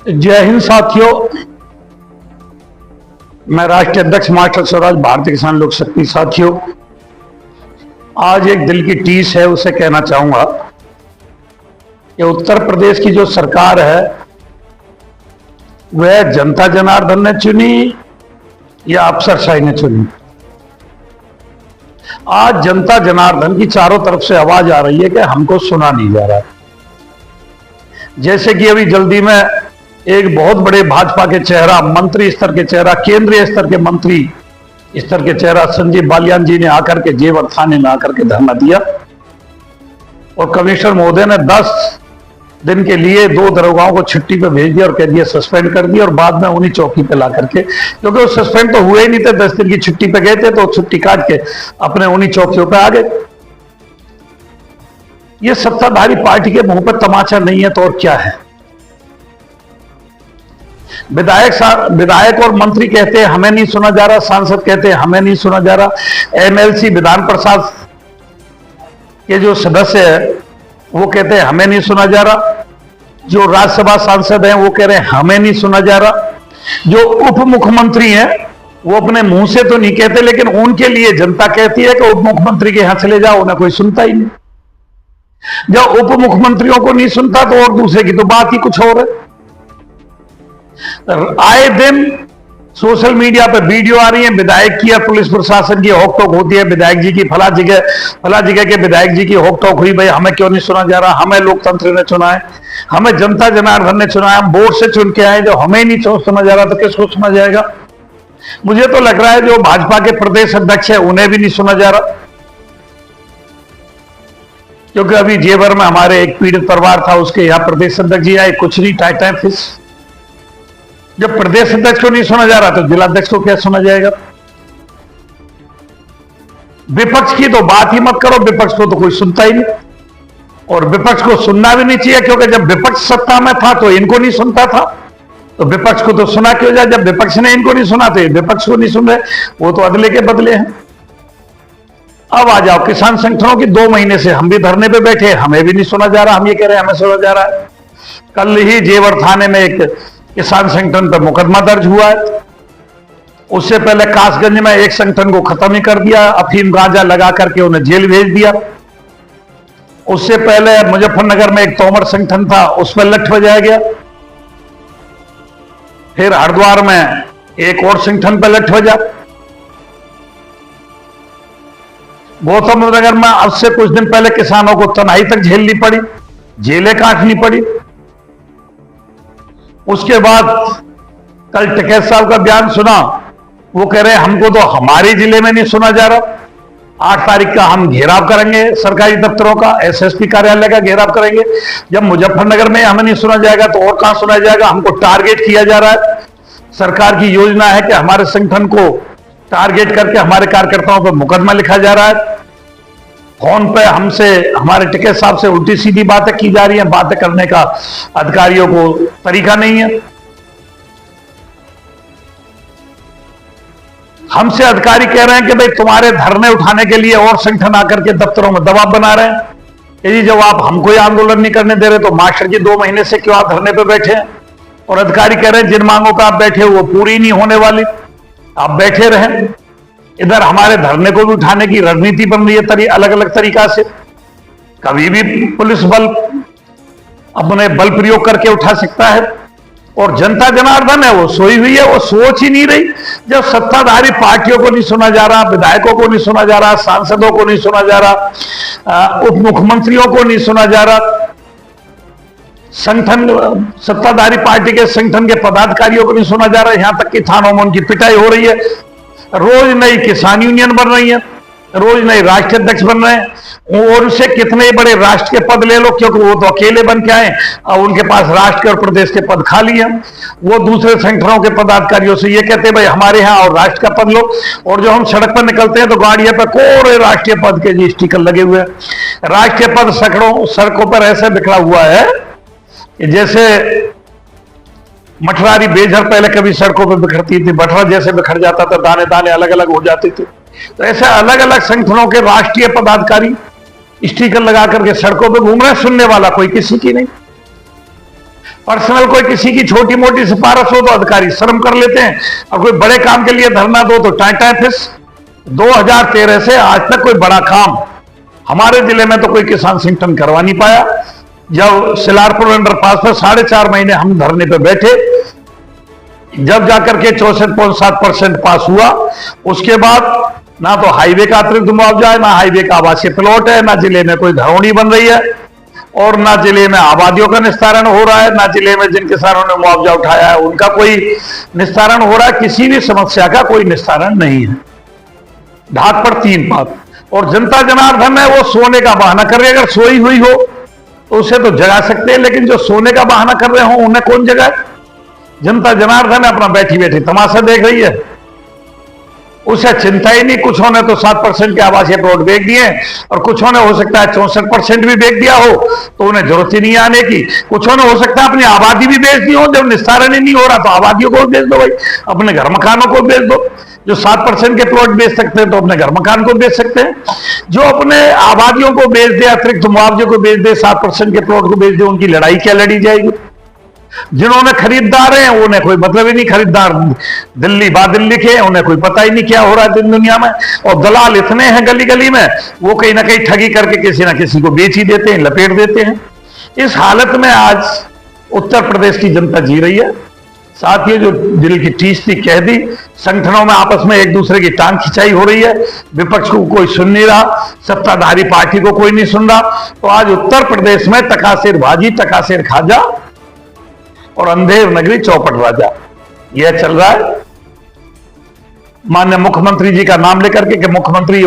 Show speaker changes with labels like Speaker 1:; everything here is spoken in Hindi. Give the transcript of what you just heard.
Speaker 1: जय हिंद साथियों, मैं राष्ट्रीय अध्यक्ष मास्टर स्वराज भारतीय किसान लोक शक्ति। साथियों, आज एक दिल की टीस है, उसे कहना चाहूंगा कि उत्तर प्रदेश की जो सरकार है वह जनता जनार्दन ने चुनी या अफसरशाही ने चुनी। आज जनता जनार्दन की चारों तरफ से आवाज आ रही है कि हमको सुना नहीं जा रहा। जैसे कि अभी जल्दी में एक बहुत बड़े भाजपा के चेहरा, मंत्री स्तर के चेहरा, केंद्रीय स्तर के मंत्री स्तर के चेहरा संजीव बालियान जी ने आकर के जेवर थाने में आकर के धरना दिया और कमिश्नर महोदय ने 10 दिन के लिए 2 दरोगाओं को छुट्टी पे भेज दिया और कह दिया सस्पेंड कर दिया। और बाद में उन्हीं चौकी पे ला करके, क्योंकि वो सस्पेंड तो हुए ही नहीं थे, 10 दिन की छुट्टी पे गए थे, तो छुट्टी काट के अपने उन्हीं चौकियों पे आ गए। ये सत्ताधारी पार्टी के मुंह पर तमाचा नहीं है तो और क्या है। विधायक और मंत्री कहते हैं हमें नहीं सुना जा रहा, सांसद कहते हैं हमें नहीं सुना जा रहा, एमएलसी विधान परिषद के जो सदस्य है वो कहते हैं हमें नहीं सुना जा रहा, जो राज्यसभा सांसद हैं वो कह रहे हैं हमें नहीं सुना जा रहा, जो उप मुख्यमंत्री हैं वो अपने मुंह से तो नहीं कहते लेकिन उनके लिए जनता कहती है कि उप मुख्यमंत्री के यहां चले जाओ, उन्हें कोई सुनता ही नहीं। जब उप मुख्यमंत्रियों को नहीं सुनता तो और दूसरे की तो बात ही कुछ और है। आए दिन सोशल मीडिया पर वीडियो आ रही है, विधायक की और पुलिस प्रशासन की होक टोक होती है। विधायक जी की फला जगह के विधायक जी की होक टोक हुई, भाई हमें क्यों नहीं सुना जा रहा, हमें लोकतंत्र ने चुना है, हमें जनता जनार्दन ने चुना है, हम वोट से चुन के आए, जो हमें नहीं सुना जा रहा तो किसको सुना जाएगा। मुझे तो लग रहा है जो भाजपा के प्रदेश अध्यक्ष है उन्हें भी नहीं सुना जा रहा, क्योंकि अभी जेवर में हमारे एक पीड़ित परिवार था, उसके यहां प्रदेश अध्यक्ष जी आए, कुछ नहीं, टाइम फिश। जब प्रदेश अध्यक्ष को नहीं सुना जा रहा तो जिला अध्यक्ष को क्या सुना जाएगा। विपक्ष की तो बात ही मत करो, विपक्ष को तो कोई सुनता ही नहीं और विपक्ष को सुनना भी नहीं चाहिए, क्योंकि जब विपक्ष सत्ता में था तो इनको नहीं सुनता था, तो विपक्ष को तो सुना क्यों जाए। जब विपक्ष ने इनको नहीं सुना तो विपक्ष को नहीं सुन रहे, वो तो अदले के बदले हैं। अब आ जाओ किसान संगठनों की, 2 महीने से हम भी धरने पे बैठे, हमें भी नहीं सुना जा रहा, हम ये कह रहे हैं हमें सुना जा रहा है। कल ही जेवर थाने में एक किसान संगठन पर मुकदमा दर्ज हुआ है, उससे पहले कासगंज में एक संगठन को खत्म ही कर दिया, अफीम गांजा लगा करके उन्हें जेल भेज दिया। उससे पहले मुजफ्फरनगर में एक तोमर संगठन था, उस पर लठ बजाया गया। फिर हरिद्वार में एक और संगठन पर लठ बजा। गौतम नगर में अब से कुछ दिन पहले किसानों को तन्हाई तक झेलनी पड़ी, जेलें काटनी पड़ी। उसके बाद कल टिकैत साहब का बयान सुना, वो कह रहे हैं हमको तो हमारे जिले में नहीं सुना जा रहा। 8 तारीख का हम घेराव करेंगे, सरकारी दफ्तरों का, एसएसपी कार्यालय का घेराव करेंगे। जब मुजफ्फरनगर में हमें नहीं सुना जाएगा तो और कहां सुना जाएगा। हमको टारगेट किया जा रहा है, सरकार की योजना है कि हमारे संगठन को टारगेट करके हमारे कार्यकर्ताओं पर मुकदमा लिखा जा रहा है। फोन पे हमसे, हमारे टिकैत साहब से उल्टी सीधी बातें की जा रही हैं, बातें करने का अधिकारियों को तरीका नहीं है। हमसे अधिकारी कह रहे हैं कि भाई तुम्हारे धरने उठाने के लिए और संगठन आकर के दफ्तरों में दबाव बना रहे हैं कि जब आप हमको ही आंदोलन नहीं करने दे रहे तो मास्टर जी 2 महीने से क्यों आप धरने पे बैठे हैं। और अधिकारी कह रहे हैं जिन मांगों पर आप बैठे हो वो पूरी नहीं होने वाली, आप बैठे रहें। इधर हमारे धरने को भी उठाने की रणनीति बन रही है अलग अलग तरीका से। कभी भी पुलिस बल अपने बल प्रयोग करके उठा सकता है और जनता जनार्दन है वो सोई हुई है, वो सोच ही नहीं रही। जब सत्ताधारी पार्टियों को नहीं सुना जा रहा, विधायकों को नहीं सुना जा रहा, सांसदों को नहीं सुना जा रहा, उप मुख्यमंत्रियों को नहीं सुना जा रहा, संगठन सत्ताधारी पार्टी के संगठन के पदाधिकारियों को नहीं सुना जा रहा, यहां तक कि थानों में उनकी पिटाई हो रही है। रोज नई किसान यूनियन बन रही है, रोज नए राष्ट्रीय अध्यक्ष बन रहे हैं, और उनसे कितने बड़े राष्ट्र के पद ले लो, क्योंकि वो तो अकेले बन के आए और उनके पास राष्ट्र के और प्रदेश के पद खाली हैं। वो दूसरे संगठनों के पदाधिकारियों से ये कहते हैं भाई हमारे यहाँ और राष्ट्र का पद लो, और जो हम सड़क पर निकलते हैं तो गाड़ियों पर कोरे राष्ट्रीय पद के जी स्टिकर लगे हुए हैं। राष्ट्रीय पद सड़कों पर ऐसे बिखरा हुआ है कि जैसे मठरारी बेझर पहले कभी सड़कों पर बिखरती थी, बटरा जैसे बिखर जाता था, दाने दाने अलग अलग हो जाते थे। तो ऐसे अलग अलग संगठनों के राष्ट्रीय पदाधिकारी स्टिकर लगा करके सड़कों पे घूम रहे हैं, सुनने वाला कोई किसी की नहीं। पर्सनल कोई किसी की छोटी मोटी सिफारिश हो तो अधिकारी शर्म कर लेते हैं, और कोई बड़े काम के लिए धरना दो तो टाटा फिस। 2013 से आज तक कोई बड़ा काम हमारे जिले में तो कोई किसान संगठन करवा नहीं पाया। जब सिलारपुर अंडरपास पर 4.5 महीने हम धरने पे बैठे, जब जाकर के 64.7% पास हुआ, उसके बाद ना तो हाईवे का अतिरिक्त मुआवजा है, ना हाईवे का आवासीय प्लॉट है, ना जिले में कोई घरौनी बन रही है, और ना जिले में आबादियों का निस्तारण हो रहा है, ना जिले में जिन किसानों ने मुआवजा उठाया है उनका कोई निस्तारण हो रहा है। किसी भी समस्या का कोई निस्तारण नहीं है। ढाक पर 3 बात। और जनता जनार्दन है वो सोने का बहाना कर रही है। अगर सोई हुई हो तो उसे तो जगा सकते हैं, लेकिन जो सोने का बहाना कर रहे हो उन्हें कौन जगाए? जनता जनार्दन है अपना बैठी बैठी तमाशा देख रही है, उसे चिंता ही नहीं। कुछ ने तो 7% के आवासीय प्लॉट बेच दिए, और कुछ ने हो सकता है 64% भी बेच दिया हो, तो उन्हें जरूरत ही नहीं आने की। कुछ ने हो सकता है अपनी आबादी भी बेच दी हो। जब निस्तारण ही नहीं हो रहा तो आबादियों को बेच दो भाई, अपने घर मकानों को बेच दो। जो 7% के प्लॉट बेच सकते हैं तो अपने घर मकान को बेच सकते हैं। जो अपने आबादियों को बेच दे, अतिरिक्त मुआवजे को बेच दे, 7% के प्लॉट को बेच दे, उनकी लड़ाई क्या लड़ी जाएगी? जिन्होंने खरीदार हैं उन्हें कोई मतलब ही नहीं। खरीदार दिल्ली बादिल्ली के, उन्हें कोई पता ही नहीं क्या हो रहा है दिन दुनिया में। और दलाल इतने हैं गली गली में, वो कहीं ना कहीं ठगी करके किसी ना किसी को बेच ही देते हैं, लपेट देते हैं। इस हालत में आज उत्तर प्रदेश की जनता जी रही है। साथ ही जो दिल की टीस थी कह दी, संगठनों में आपस में एक दूसरे की टांग खिंचाई हो रही है, विपक्ष को कोई सुन नहीं रहा, सत्ताधारी पार्टी को कोई नहीं सुन रहा। तो आज उत्तर प्रदेश में तकासेर भाजी तकासेर खाजा और अंधेर नगरी चौपट राजा, यह चल रहा है। माननीय मुख्यमंत्री जी का नाम लेकर के कि मुख्यमंत्री